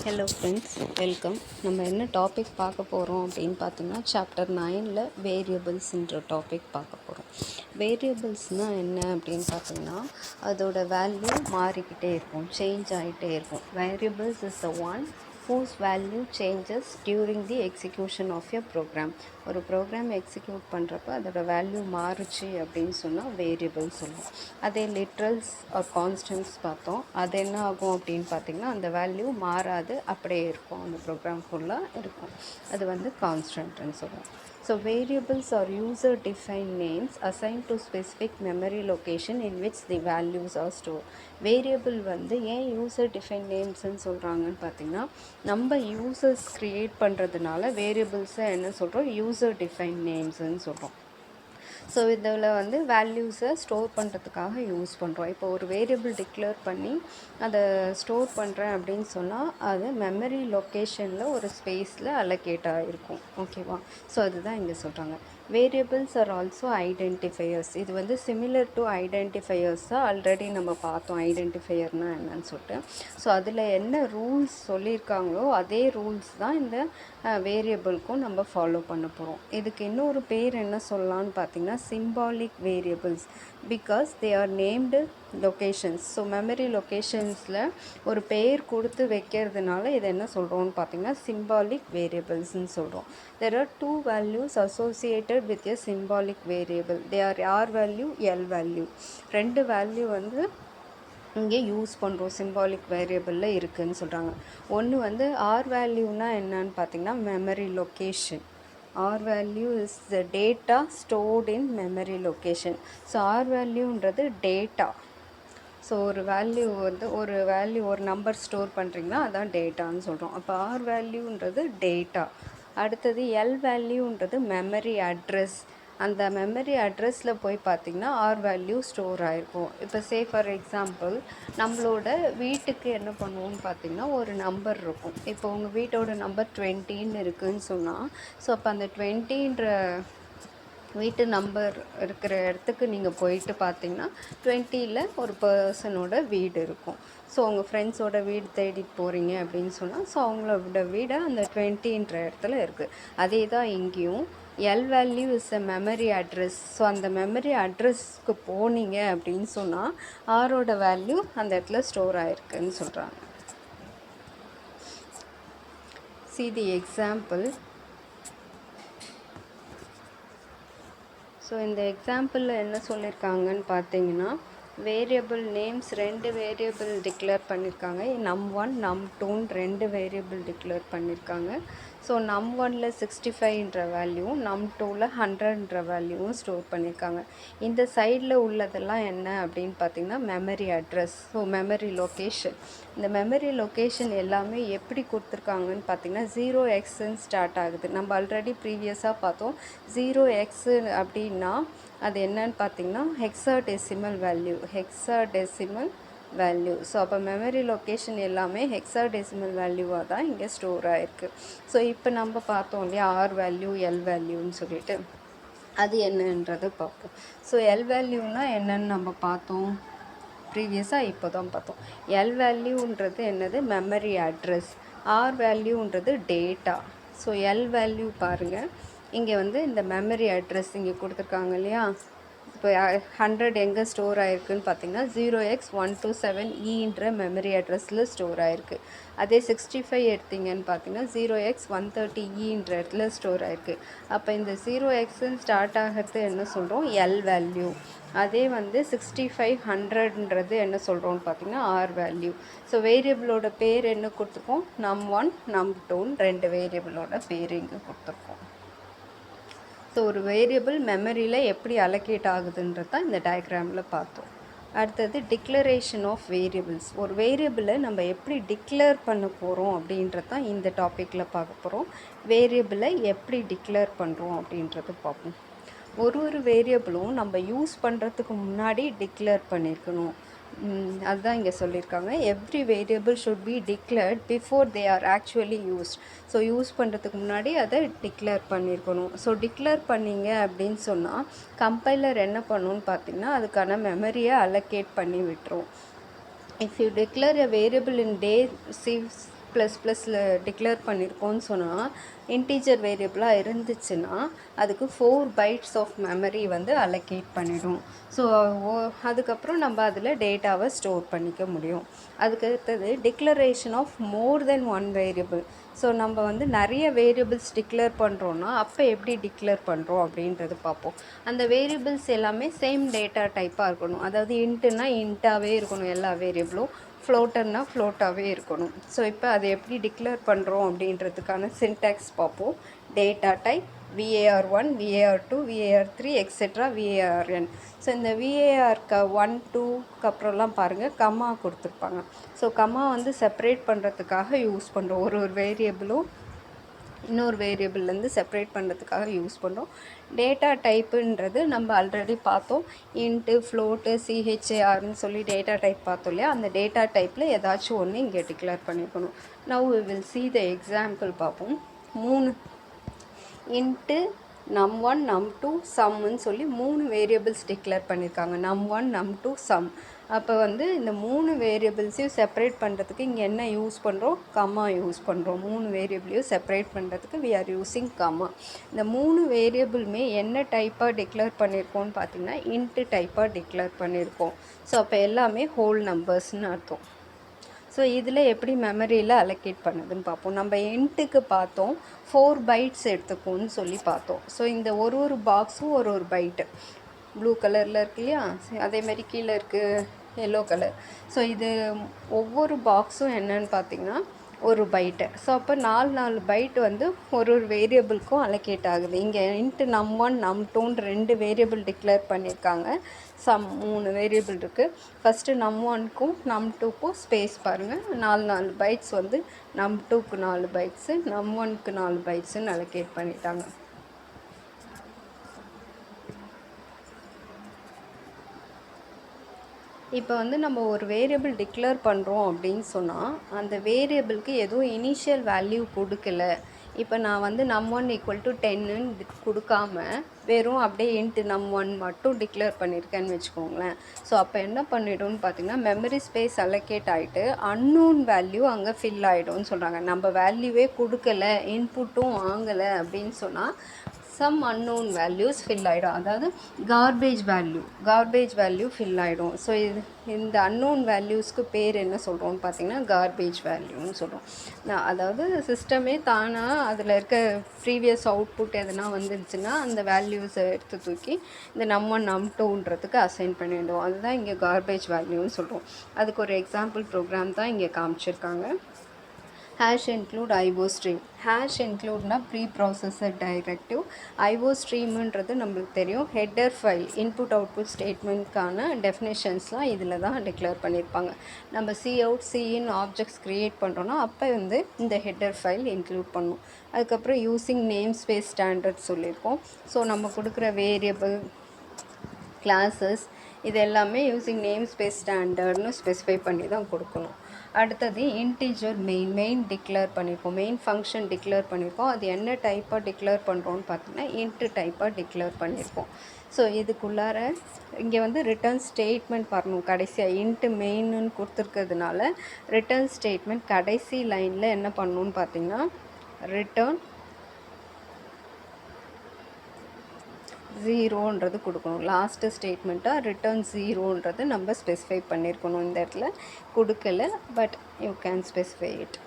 Hello friends, welcome. நம்ம என்ன topic பார்க்க போகிறோம் அப்படின்னு பார்த்தீங்கன்னா, சாப்டர் 9ல் வேரியபிள்ஸ்ன்ற டாபிக் பார்க்க போகிறோம். வேரியபிள்ஸ்னால் என்ன அப்படின்னு பார்த்தீங்கன்னா, அதோட வேல்யூ மாறிக்கிட்டே இருக்கும், சேஞ்ச் ஆகிட்டே இருக்கும். Variables is the one whose value changes during the execution of a program. ஒரு ப்ரோக்ராம் எக்ஸிக்யூட் பண்ணுறப்ப அதோட வேல்யூ மாறுச்சு அப்படின்னு சொன்னால் வேரியபிள் சொல்லுவோம். அதே லிட்ரல்ஸ் ஆர் கான்ஸ்டன்ட்ஸ் பார்த்தோம். அது என்ன ஆகும் அப்படின்னு பார்த்திங்கன்னா, அந்த வேல்யூ மாறாது, அப்படியே இருக்கும், அந்த ப்ரோக்ராம் ஃபுல்லாக இருக்கும். அது வந்து கான்ஸ்டன்ட்னு சொல்லுவோம். So variables are user defined names assigned to specific memory location in which the values are stored. Variable வந்து ஏன் யூசர் டிஃபைன் நேம்ஸ்ன்னு சொல்கிறாங்கன்னு பார்த்தீங்கன்னா, நம்ம யூசர்ஸ் க்ரியேட் பண்ணுறதுனால வேரியபிள்ஸை என்ன சொல்கிறோம், யூசர் டிஃபைன் நேம்ஸ்ன்னு சொல்கிறோம். ஸோ இதில் வந்து வேல்யூஸை ஸ்டோர் பண்ணுறதுக்காக யூஸ் பண்ணுறோம். இப்போ ஒரு வேரியபிள் டிக்ளேர் பண்ணி அதை ஸ்டோர் பண்ணுறேன் அப்படின்னு சொன்னால் அது மெமரி லொக்கேஷனில் ஒரு ஸ்பேஸில் அலோகேட் ஆகிருக்கும். ஓகேவா? ஸோ அதுதான் இங்கே சொல்கிறாங்க. Variables are also identifiers. இது வந்து சிமிலர் டு ஐடென்டிஃபையர்ஸ் தான் ஆல்ரெடி நம்ம பார்த்தோம், ஐடென்டிஃபையர்னால் என்னன்னு சொல்லிட்டு. ஸோ அதில் என்ன ரூல்ஸ் சொல்லியிருக்காங்களோ அதே ரூல்ஸ் தான் இந்த வேரியபிள்க்கும் நம்ம ஃபாலோ பண்ண போகிறோம். இதுக்கு இன்னொரு பேர் என்ன சொல்லலான்னு பார்த்தீங்கன்னா, symbolic variables, because they are named locations. So memory லொக்கேஷன்ஸில் ஒரு பெயர் கொடுத்து வைக்கிறதுனால இதை என்ன சொல்கிறோன்னு பார்த்தீங்கன்னா, சிம்பாலிக் வேரியபிள்ஸ்ன்னு சொல்கிறோம். There are two values associated with a symbolic variable. They are R value, L value. ரெண்டு வேல்யூ வந்து இங்கே யூஸ் பண்ணுறோம், சிம்பாலிக் வேரியபிளில் இருக்குதுன்னு சொல்கிறாங்க. ஒன்று வந்து ஆர் வேல்யூனா என்னன்னு பார்த்திங்கன்னா, memory location. R value is the data stored in memory location. So R வேல்யூன்றது டேட்டா. ஸோ ஒரு வேல்யூ ஒரு நம்பர் ஸ்டோர் பண்ணுறீங்கன்னா அதான் டேட்டான்னு சொல்கிறோம். அப்போ ஆர் வேல்யூன்றது டேட்டா. அடுத்தது எல் வேல்யூன்றது மெமரி அட்ரஸ். அந்த மெமரி அட்ரஸில் போய் பார்த்திங்கன்னா ஆர் வேல்யூ ஸ்டோர் ஆகிருக்கும். இப்போ ஃபார் எக்ஸாம்பிள், நம்மளோட வீட்டுக்கு என்ன பண்ணுவோம்னு பார்த்திங்கன்னா, ஒரு நம்பர் இருக்கும். இப்போ உங்கள் வீட்டோட நம்பர் 20ன்னு இருக்குதுன்னு சொன்னால், ஸோ அப்போ அந்த 20ன்ற வீட்டு நம்பர் இருக்கிற இடத்துக்கு நீங்கள் போயிட்டு பார்த்தீங்கன்னா 20ல் ஒரு பர்சனோட வீடு இருக்கும். ஸோ உங்கள் ஃப்ரெண்ட்ஸோட வீடு தேடிட்டு போகிறீங்க அப்படின்னு சொன்னால், ஸோ அவங்களோட வீடு அந்த 20ன்ற இடத்துல இருக்குது. அதே தான் இங்கேயும் L value is a memory address. So அந்த மெமரி அட்ரஸ்க்கு போனீங்க அப்படின்னு சொன்னால் ஆரோட வேல்யூ அந்த இடத்துல ஸ்டோர் ஆகிருக்குன்னு சொல்கிறாங்க. See the example. ஸோ இந்த எக்ஸாம்பிளில் என்ன சொல்லியிருக்காங்கன்னு பார்த்தீங்கன்னா, வேரியபிள் நேம்ஸ் ரெண்டு வேரியபிள் டிக்ளேர் பண்ணியிருக்காங்க. num1 num2ன்னு ரெண்டு வேரியபிள் டிக்ளேர் பண்ணியிருக்காங்க. ஸோ num1ல் 65ன்ற வேல்யூவும் num2ல் 100ன்ற வேல்யூவும் ஸ்டோர் பண்ணியிருக்காங்க. இந்த சைடில் உள்ளதெல்லாம் என்ன அப்படின்னு பார்த்திங்கன்னா, memory address. So memory location. இந்த மெமரி லொக்கேஷன் எல்லாமே எப்படி கொடுத்துருக்காங்கன்னு பார்த்திங்கன்னா, 0xன்னு ஸ்டார்ட் ஆகுது. நம்ம ஆல்ரெடி ப்ரீவியஸாக பார்த்தோம். 0x அப்படின்னா அது என்னன்னு பார்த்திங்கன்னா, ஹெக்ஸாடெசிமல் வேல்யூ. ஸோ அப்போ மெமரி லொக்கேஷன் எல்லாமே ஹெக்ஸாடெசிமல் வேல்யூவாக தான் இங்கே ஸ்டோர் ஆகிருக்கு. ஸோ இப்போ நம்ம பார்த்தோம் இல்லையா, ஆர் வேல்யூ, எல் வேல்யூன்னு சொல்லிட்டு, அது என்னன்றது பார்ப்போம். ஸோ எல் வேல்யூனா என்னன்னு நம்ம பார்த்தோம் ப்ரீவியஸாக, இப்போ தான் பார்த்தோம். எல் வேல்யூன்றது என்னது, மெமரி அட்ரஸ். ஆர் வேல்யூன்றது டேட்டா. ஸோ எல் வேல்யூ பாருங்கள், இங்கே வந்து இந்த மெமரி அட்ரஸ் இங்கே கொடுத்துருக்காங்க இல்லையா. இப்போ 100 எங்கே ஸ்டோர் ஆகிருக்குன்னு பார்த்தீங்கன்னா, 0x127eன்ற மெமரி அட்ரஸில் ஸ்டோர் ஆகிருக்கு. அதே 65 எடுத்திங்கன்னு பார்த்தீங்கன்னா 0x130eன்ற இடத்துல ஸ்டோர் ஆகிருக்கு. அப்போ இந்த 0xன்னு ஸ்டார்ட் ஆகிறது என்ன சொல்கிறோம், எல் வேல்யூ. அதே வந்து 65 100ன்றது என்ன சொல்கிறோன்னு பார்த்தீங்கன்னா, ஆர் வேல்யூ. ஸோ வேரியபிளோட பேர் என்ன கொடுத்துருக்கோம், num1 num2ன்னு ரெண்டு வேரியபிளோட பேர் இங்கே கொடுத்துருக்கோம். ஸோ ஒரு வேரியபிள் மெமரியில் எப்படி அலோகேட் ஆகுதுன்றது தான் இந்த டயக்ராமில் பார்த்தோம். அடுத்தது டிக்ளரேஷன் ஆஃப் வேரியபிள்ஸ். ஒரு வேரியபிளை நம்ம எப்படி டிக்ளேர் பண்ண போகிறோம் அப்படின்றது தான் இந்த டாப்பிக்கில் பார்க்க போகிறோம். வேரியபிளை எப்படி டிக்ளேர் பண்ணுறோம் அப்படின்றது பார்ப்போம். ஒரு வேரியபிளும் நம்ம யூஸ் பண்ணுறதுக்கு முன்னாடி டிக்ளேர் பண்ணியிருக்கணும். அதுதான் இங்கே சொல்லியிருக்காங்க. Every variable should be declared before they are actually used. So use பண்ணுறதுக்கு முன்னாடி அதை டிக்ளேர் பண்ணியிருக்கணும். ஸோ டிக்ளேர் பண்ணிங்க அப்படின்னு சொன்னால் கம்பைலர் என்ன பண்ணணும்னு பார்த்திங்கன்னா, அதுக்கான மெமரியை அலோகேட் பண்ணி விட்டுரும். If you declare a variable in day plus ப்ளஸில் டிக்ளேர் பண்ணியிருக்கோன்னு சொன்னால் இன்டீஜர் வேரியபிளாக இருந்துச்சுன்னா அதுக்கு 4 bytes ஆஃப் மெமரி வந்து அலோகேட் பண்ணிடும். ஸோ அதுக்கப்புறம் நம்ம அதில் டேட்டாவை ஸ்டோர் பண்ணிக்க முடியும். அதுக்கு அடுத்தது declaration of more than one variable. So நம்ம வந்து நிறைய வேரியபிள்ஸ் டிக்ளேர் பண்ணுறோன்னா அப்போ எப்படி டிக்ளேர் பண்ணுறோம் அப்படின்றது பார்ப்போம். அந்த வேரியபிள்ஸ் எல்லாமே சேம் டேட்டா டைப்பாக இருக்கணும். அதாவது இன்ட்டுனா இன்ட்டாகவே இருக்கணும் எல்லா வேரியபிளும், ஃப்ளோட்டர்னா ஃப்ளோட்டாகவே இருக்கணும். ஸோ இப்போ அதை எப்படி டிக்ளேர் பண்ணுறோம் அப்படின்றதுக்கான சின்டாக்ஸ் பார்ப்போம். Data type var1, var2, var3 etcetera varn. So இந்த varக்கு 1 2க்கு அப்புறம்லாம் பாருங்கள் கம்மா கொடுத்துருப்பாங்க. ஸோ கம்மா வந்து செப்பரேட் பண்ணுறதுக்காக யூஸ் பண்ணுறோம். ஒரு வேரியபிளும் இன்னொரு வேரியபிள்லேருந்து செப்பரேட் பண்ணுறதுக்காக யூஸ் பண்ணுறோம். டேட்டா டைப்புன்றது நம்ம ஆல்ரெடி பார்த்தோம். இன்ட்டு ஃப்ளோட்டு சிஹெச்ஏஆர்னு சொல்லி டேட்டா டைப் பார்த்தோம் இல்லையா, அந்த டேட்டா டைப்பில் ஏதாச்சும் ஒன்று இங்கே டிக்ளேர் பண்ணிக்கணும். Now we will see the example பார்ப்போம். 3 இன்ட்டு num1 num2 சம்முன்னு சொல்லி 3 வேரியபிள்ஸ் டிக்ளேர் பண்ணியிருக்காங்க. num1 num2 some. அப்போ வந்து இந்த 3 வேரியபிள்ஸையும் செப்பரேட் பண்ணுறதுக்கு இங்கே என்ன யூஸ் பண்ணுறோம்? கம்மா யூஸ் பண்ணுறோம். 3 வேரியபிளையும் செப்பரேட் பண்ணுறதுக்கு we are using கம்மா. இந்த 3 வேரியபிளுமே என்ன டைப்பாக டிக்ளேர் பண்ணியிருக்கோன்னு பார்த்தீங்கன்னா இன்ட்டு டைப்பாக டிக்ளேர் பண்ணியிருக்கோம். ஸோ அப்போ எல்லாமே ஹோல் நம்பர்ஸ்னு அர்த்தம். ஸோ இதில் எப்படி மெமரியில் அலோகேட் பண்ணுதுன்னு பார்ப்போம். நம்ம இன்ட்டுக்கு பார்த்தோம் 4 bytes எடுத்துக்கோன்னு சொல்லி பார்த்தோம். ஸோ இந்த ஒரு பாக்ஸும் ஒரு பைட்டு ப்ளூ கலரில் இருக்கு இல்லையா, அதேமாதிரி கீழே இருக்குது எல்லோ கலர். ஸோ இது ஒவ்வொரு பாக்ஸும் என்னன்னு பார்த்திங்கன்னா ஒரு பைட்டு. ஸோ அப்போ 4 பைட் வந்து ஒரு வேரியபிளுக்கும் அலோகேட் ஆகுது. இங்கே into num1 num2 2 variable declare பண்ணியிருக்காங்க. சம் 3 வேரியபிள் இருக்குது. ஃபஸ்ட்டு num1க்கும் num2க்கும் ஸ்பேஸ் பாருங்கள். 4 பைட்ஸ் வந்து num2க்கு 4 பைட்ஸு, num1க்கு 4 பைட்ஸுன்னு அலோகேட் பண்ணிட்டாங்க. இப்போ வந்து நம்ம ஒரு வேரியபிள் டிக்ளேர் பண்ணுறோம் அப்படின்னு சொன்னால் அந்த வேரியபிளுக்கு எதுவும் இனிஷியல் வேல்யூ கொடுக்கல. இப்போ நான் வந்து num1 = 10ன்னு கொடுக்காம வெறும் அப்படியே இன்ட்டு num1 மட்டும் டிக்ளேர் பண்ணியிருக்கேன்னு வச்சுக்கோங்களேன். ஸோ அப்போ என்ன பண்ணிவிடும்னு பார்த்தீங்கன்னா மெமரி ஸ்பேஸ் அலோகேட் ஆகிட்டு அன்னோன் வேல்யூ அங்கே ஃபில் ஆகிடும்னு சொல்கிறாங்க. நம்ம வேல்யூவே கொடுக்கல, இன்புட்டும் வாங்கலை அப்படின்னு சொன்னால் சம் அன்னோன் வேல்யூஸ் ஃபில் ஆகிடும். அதாவது கார்பேஜ் வேல்யூ ஃபில் ஆகிடும். ஸோ இந்த அன்னோன் வேல்யூஸ்க்கு பேர் என்ன சொல்கிறோம்னு பார்த்தீங்கன்னா கார்பேஜ் வேல்யூன்னு சொல்கிறோம். அதாவது சிஸ்டமே தானாக அதில் இருக்க ப்ரீவியஸ் அவுட்புட் எதுனா வந்துருச்சுன்னா அந்த வேல்யூஸை எடுத்து தூக்கி இந்த num1 num2ன்றதுக்கு அசைன் பண்ணிவிடும். அதுதான் இங்கே கார்பேஜ் வேல்யூன்னு சொல்கிறோம். அதுக்கு ஒரு எக்ஸாம்பிள் ப்ரோக்ராம் தான் இங்கே காமிச்சிருக்காங்க. hash include IO stream. hash includeனா ப்ரீ-ப்ராசஸர் டைரக்டிவ். IO streamன்றது நம்மளுக்கு தெரியும் ஹெட்டர் ஃபைல், இன்புட் அவுட்புட் ஸ்டேட்மெண்ட்கான டெஃபினேஷன்ஸ்லாம் இதில் தான் டிக்ளேர் பண்ணியிருப்பாங்க. நம்ம cout cin ஆப்ஜெக்ட்ஸ் க்ரியேட் பண்ணுறோன்னா அப்போ வந்து இந்த ஹெட்டர் ஃபைல் இன்க்ளூட் பண்ணணும். அதுக்கப்புறம் யூஸிங் நேம் ஸ்பேஸ் ஸ்டாண்டர்ட் சொல்லியிருக்கோம். ஸோ நம்ம கொடுக்குற வேரியபிள், கிளாஸஸ் இது எல்லாமே யூஸிங் நேம் ஸ்பேஸ் ஸ்டாண்டர்ட்னு ஸ்பெசிஃபை பண்ணி தான் கொடுக்கணும். அடுத்தது இன்டீஜர் மெயின் டிக்ளேர் பண்ணியிருக்கோம். மெயின் ஃபங்க்ஷன் டிக்ளேர் பண்ணியிருக்கோம். அது என்ன டைப்பாக டிக்ளேர் பண்ணுறோன்னு பார்த்தீங்கன்னா இன்ட்டு டைப்பாக டிக்ளேர் பண்ணியிருக்கோம். ஸோ இதுக்குள்ளார இங்கே வந்து ரிட்டர்ன் ஸ்டேட்மெண்ட் வரணும். கடைசியாக இன்ட்டு மெயின்னு கொடுத்துருக்கிறதுனால ரிட்டர்ன் ஸ்டேட்மெண்ட் கடைசி லைனில் என்ன பண்ணணுன்னு பார்த்தீங்கன்னா ரிட்டர்ன் 0ன்றது கொடுக்கணும். லாஸ்ட்டு ஸ்டேட்மெண்ட்டாக ரிட்டர்ன் 0ன்றது நம்ம ஸ்பெசிஃபை பண்ணியிருக்கணும். இந்த இடத்துல கொடுக்கல, but you can specify it.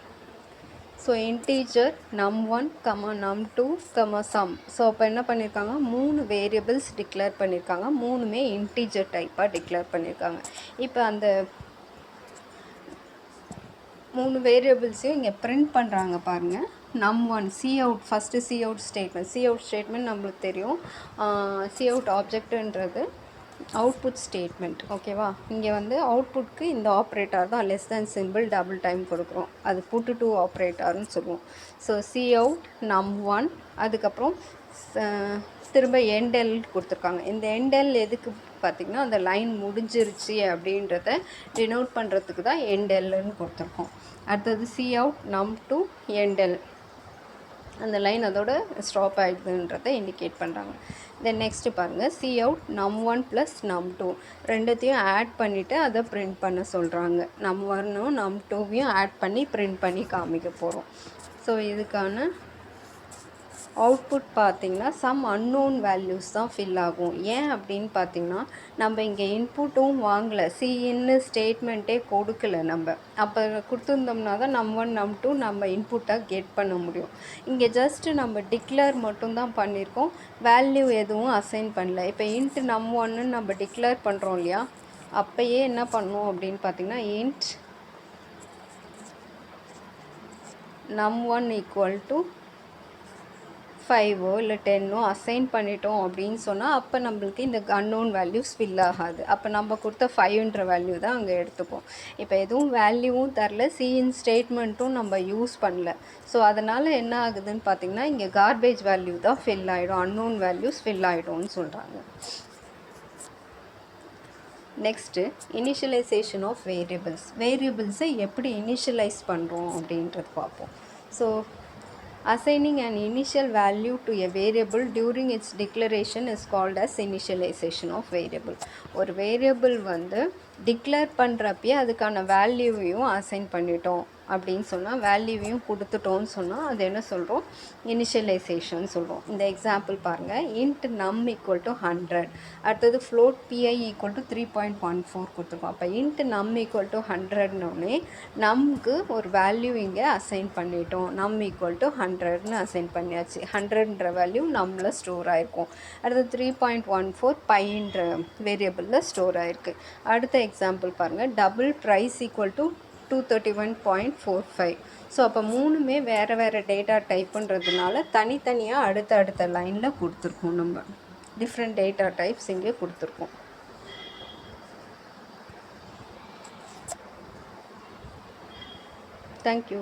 So integer num1, num2, sum. So அப்போ என்ன பண்ணியிருக்காங்க 3 வேரியபிள்ஸ் டிக்ளேர் பண்ணியிருக்காங்க. 3மே இன்டீஜர் டைப்பாக டிக்ளேர் பண்ணியிருக்காங்க. இப்போ அந்த 3 வேரியபிள்ஸையும் இங்கே பிரிண்ட் பண்ணுறாங்க பாருங்கள். num1 ஃபஸ்ட்டு cout ஸ்டேட்மெண்ட் நம்மளுக்கு தெரியும். cout ஆப்ஜெக்ட்டுன்றது அவுட்புட் ஸ்டேட்மெண்ட், ஓகேவா. இங்கே வந்து அவுட்புட்க்கு இந்த ஆப்ரேட்டர் தான் less than simple double time கொடுக்குறோம். அது புட்டு 2 ஆப்ரேட்டர்னு சொல்லுவோம். ஸோ cout num1, அதுக்கப்புறம் திரும்ப எண்டெல் கொடுத்துருக்காங்க. இந்த எண்டெல் எதுக்கு பார்த்திங்கன்னா அந்த லைன் முடிஞ்சிருச்சு அப்படின்றத டினோட் பண்ணுறதுக்கு தான் எண்டெல்னு கொடுத்துருக்கோம். அடுத்தது cout num2 எண்டெல், அந்த லைன் அதோட ஸ்டாப் ஆகிடுதுன்றதை இண்டிகேட் பண்ணுறாங்க. தென் நெக்ஸ்ட்டு பாருங்கள் C out num1 plus num2 ரெண்டுத்தையும் ஆட் பண்ணிவிட்டு அதை பிரிண்ட் பண்ண சொல்கிறாங்க. num1ம் num2வையும் ஆட் பண்ணி பிரிண்ட் பண்ணி காமிக்க போகிறோம். ஸோ இதுக்கான அவுட்புட் பார்த்திங்கன்னா சம் அன்னோன் வேல்யூஸ் தான் ஃபில் ஆகும். ஏன் அப்படின்னு பார்த்திங்கன்னா நம்ம இங்கே இன்புட்டும் வாங்கலை, சின்னு ஸ்டேட்மெண்ட்டே கொடுக்கல. நம்ம அப்போ கொடுத்துருந்தோம்னா தான் num1 num2 நம்ம இன்புட்டாக கெட் பண்ண முடியும். இங்கே ஜஸ்ட்டு நம்ம டிக்ளேர் மட்டும்தான் பண்ணியிருக்கோம், வேல்யூ எதுவும் அசைன் பண்ணல. இப்போ இன்ட் num1ன்னு நம்ம டிக்ளேர் பண்ணுறோம் இல்லையா, அப்போயே என்ன பண்ணோம் அப்படின்னு பார்த்திங்கன்னா இன்ட் num1 ஈக்குவல் டு 5 இல்லை 10 அசைன் பண்ணிட்டோம் அப்படின்னு சொன்னால் அப்போ நம்மளுக்கு இந்த அன்னோன் வேல்யூஸ் ஃபில் ஆகாது. அப்போ நம்ம கொடுத்த 5ன்ற வேல்யூ தான் அங்கே எடுத்துப்போம். இப்போ எதுவும் வேல்யூவும் தரல, சிஇன் ஸ்டேட்மெண்ட்டும் நம்ம யூஸ் பண்ணல. ஸோ அதனால் என்ன ஆகுதுன்னு பார்த்திங்கன்னா இங்கே கார்பேஜ் வேல்யூ தான் ஃபில் ஆகிடும், அன்னோன் வேல்யூஸ் ஃபில் ஆகிடும்னு சொல்கிறாங்க. நெக்ஸ்ட்டு இனிஷியலைசேஷன் ஆஃப் வேரியபிள்ஸை எப்படி இனிஷியலைஸ் பண்ணுறோம் அப்படின்றது பார்ப்போம். So assigning an initial value to a variable during its declaration is called as initialization of variable. ஒரு வேரியபிள் வந்து டிக்ளேர் பண்ணுறப்பயே அதுக்கான வேல்யூவையும் அசைன் பண்ணிட்டோம் அப்படின்னு சொன்னால், வேல்யூவையும் கொடுத்துட்டோன்னு சொன்னால் அது என்ன சொல்கிறோம், இனிஷியலைசேஷன் சொல்கிறோம். இந்த எக்ஸாம்பிள் பாருங்கள், இன்ட் நம் ஈக்குவல் டு 100, அடுத்தது ஃப்ளோட் பிஐ ஈக்குவல் டு 3.14 கொடுத்துருக்கோம். அப்போ இன்ட் நம் ஈக்குவல் டு 100னோடனே நம்க்கு ஒரு வேல்யூ இங்கே அசைன் பண்ணிட்டோம், நம் ஈக்குவல் டு 100ன்னு அசைன் பண்ணியாச்சு. 100ன்ற வேல்யூ நம்மள ஸ்டோர் ஆகிருக்கும். அடுத்து 3.14 பைன்ற வேரியபிளில் ஸ்டோர் ஆகிருக்கு. அடுத்த எக்ஸாம்பிள் பாருங்கள், double price equal to 231.45. So அப்போ மூணுமே வேறு வேறு டேட்டா டைப்புன்றதுனால தனித்தனியாக அடுத்த லைனில் கொடுத்துருக்கோம். நம்ம டிஃப்ரெண்ட் டேட்டா டைப்ஸ் இங்கே கொடுத்துருக்கோம். தேங்க்யூ.